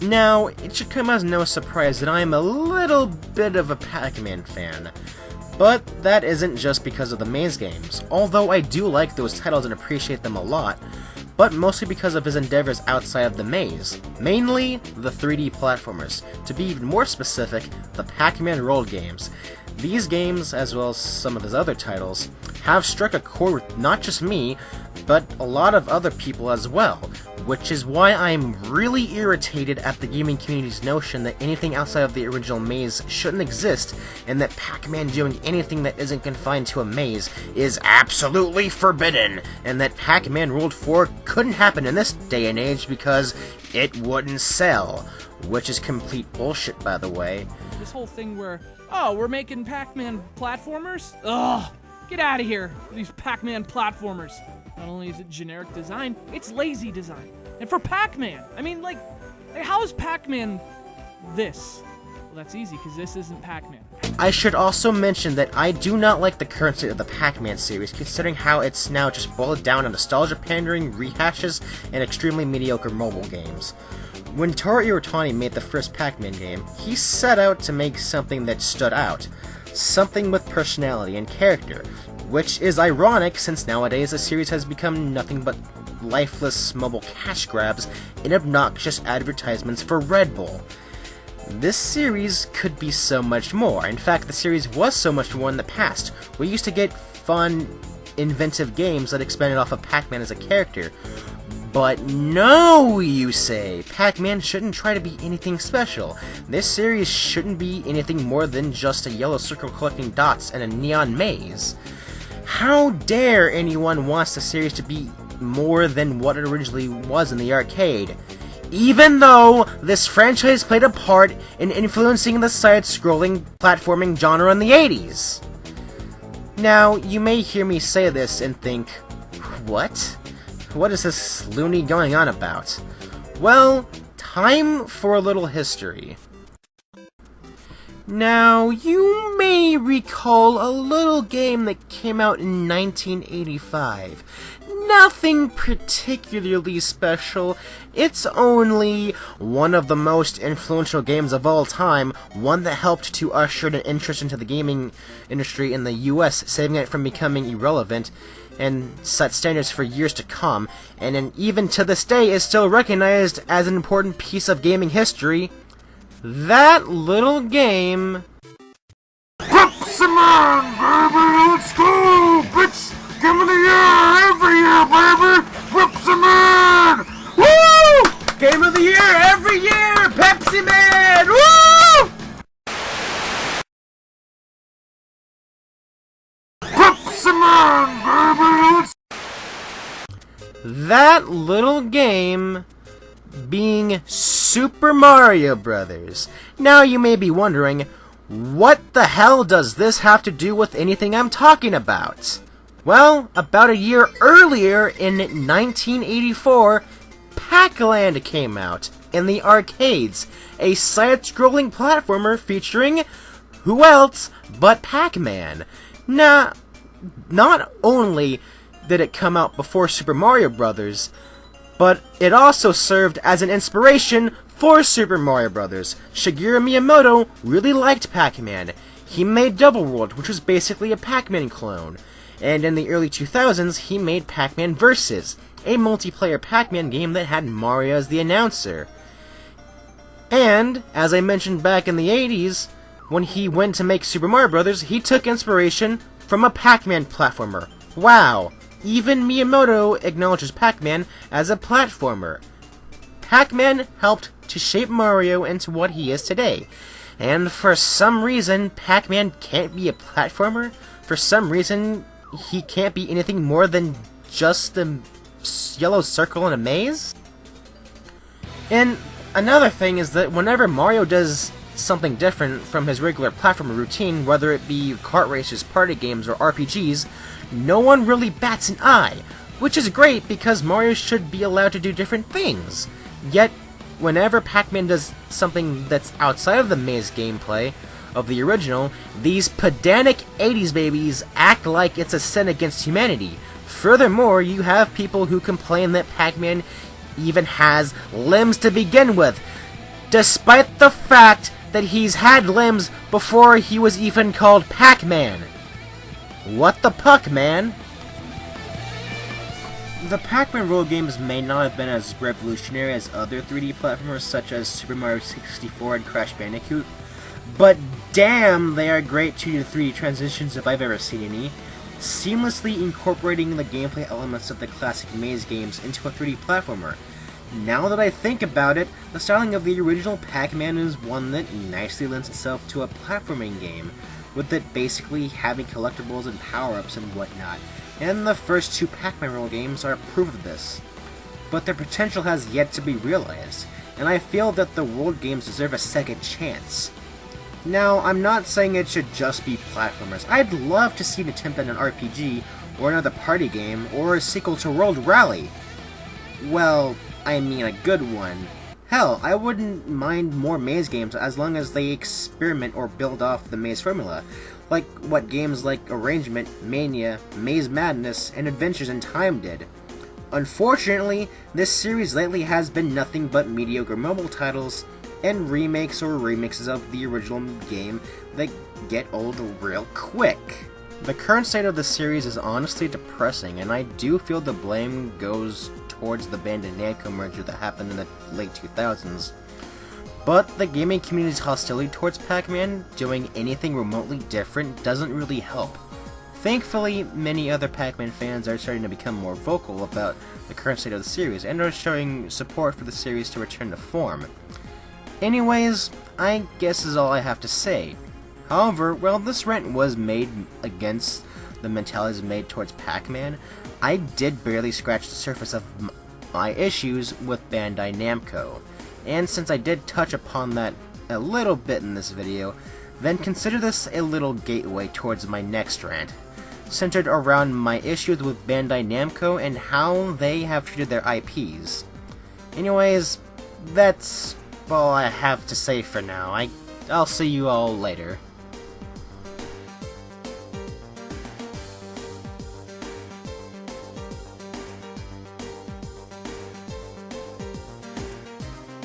Now, it should come as no surprise that I am a little bit of a Pac-Man fan, but that isn't just because of the Maze games, although I do like those titles and appreciate them a lot, but mostly because of his endeavors outside of the maze, mainly the 3D platformers. To be even more specific, the Pac-Man World games. These games, as well as some of his other titles, have struck a chord with not just me, but a lot of other people as well, which is why I'm really irritated at the gaming community's notion that anything outside of the original maze shouldn't exist, and that Pac-Man doing anything that isn't confined to a maze is absolutely forbidden, and that Pac-Man World 4 couldn't happen in this day and age because it wouldn't sell, which is complete bullshit, by the way. This whole thing where, oh, we're making Pac-Man platformers? Ugh, get out of here, these Pac-Man platformers. Not only is it generic design, it's lazy design. And for Pac-Man, I mean, like how is Pac-Man this? Well, that's easy, because this isn't Pac-Man. I should also mention that I do not like the current state of the Pac-Man series, considering how it's now just boiled down to nostalgia pandering, rehashes, and extremely mediocre mobile games. When Toru Iwatani made the first Pac-Man game, he set out to make something that stood out. Something with personality and character, which is ironic since nowadays the series has become nothing but lifeless mobile cash grabs and obnoxious advertisements for Red Bull. This series could be so much more. In fact, the series was so much more in the past. We used to get fun, inventive games that expanded off of Pac-Man as a character. But no, you say, Pac-Man shouldn't try to be anything special. This series shouldn't be anything more than just a yellow circle collecting dots and a neon maze. How dare anyone wants the series to be more than what it originally was in the arcade? Even though this franchise played a part in influencing the side-scrolling platforming genre in the 80s. Now, you may hear me say this and think, what? What is this loony going on about? Well, time for a little history. Now, you may recall a little game that came out in 1985. Nothing particularly special. It's only one of the most influential games of all time, one that helped to usher an interest into the gaming industry in the US, saving it from becoming irrelevant, and set standards for years to come, and even to this day is still recognized as an important piece of gaming history. That little game... Pepsi-Man, baby, let's go, bitch! Give me the year, every year, baby! Pepsi-Man! Woo! Game of the year, every year! Pepsi-Man! Woo! Pepsi-Man, baby, let's... That little game being Super Mario Brothers. Now you may be wondering, what the hell does this have to do with anything I'm talking about? Well, about a year earlier, in 1984, Pac-Land came out in the arcades, a side-scrolling platformer featuring who else but Pac-Man. Now, not only did it come out before Super Mario Bros., but it also served as an inspiration for Super Mario Bros. Shigeru Miyamoto really liked Pac-Man. He made Double World, which was basically a Pac-Man clone. And in the early 2000s, he made Pac-Man Versus, a multiplayer Pac-Man game that had Mario as the announcer. And, as I mentioned back in the 80s, when he went to make Super Mario Bros., he took inspiration from a Pac-Man platformer. Wow! Even Miyamoto acknowledges Pac-Man as a platformer. Pac-Man helped to shape Mario into what he is today. And for some reason, Pac-Man can't be a platformer? For some reason, he can't be anything more than just a yellow circle in a maze? And another thing is that whenever Mario does something different from his regular platformer routine, whether it be kart races, party games, or RPGs, no one really bats an eye, which is great because Mario should be allowed to do different things. Yet, whenever Pac-Man does something that's outside of the maze gameplay of the original, these pedantic 80s babies act like it's a sin against humanity. Furthermore, you have people who complain that Pac-Man even has limbs to begin with, despite the fact that he's had limbs before he was even called Pac-Man. What the puck, man? The Pac-Man role games may not have been as revolutionary as other 3D platformers such as Super Mario 64 and Crash Bandicoot, but damn, they are great 2D to 3D transitions if I've ever seen any, seamlessly incorporating the gameplay elements of the classic maze games into a 3D platformer. Now that I think about it, the styling of the original Pac-Man is one that nicely lends itself to a platforming game, with it basically having collectibles and power-ups and whatnot, and the first 2 Pac-Man role games are proof of this. But their potential has yet to be realized, and I feel that the world games deserve a second chance. Now, I'm not saying it should just be platformers. I'd love to see an attempt at an RPG, or another party game, or a sequel to World Rally. Well, I mean a good one. Hell, I wouldn't mind more maze games as long as they experiment or build off the maze formula, like what games like Arrangement, Mania, Maze Madness, and Adventures in Time did. Unfortunately, this series lately has been nothing but mediocre mobile titles and remakes or remixes of the original game that get old real quick. The current state of the series is honestly depressing, and I do feel the blame goes towards the Bandai Namco merger that happened in the late 2000s. But the gaming community's hostility towards Pac-Man doing anything remotely different doesn't really help. Thankfully, many other Pac-Man fans are starting to become more vocal about the current state of the series and are showing support for the series to return to form. Anyways, I guess is all I have to say. However, while this rant was made against the mentalities made towards Pac-Man, I did barely scratch the surface of my issues with Bandai Namco. And since I did touch upon that a little bit in this video, then consider this a little gateway towards my next rant, centered around my issues with Bandai Namco and how they have treated their IPs. Anyways, that's all I have to say for now. I'll see you all later.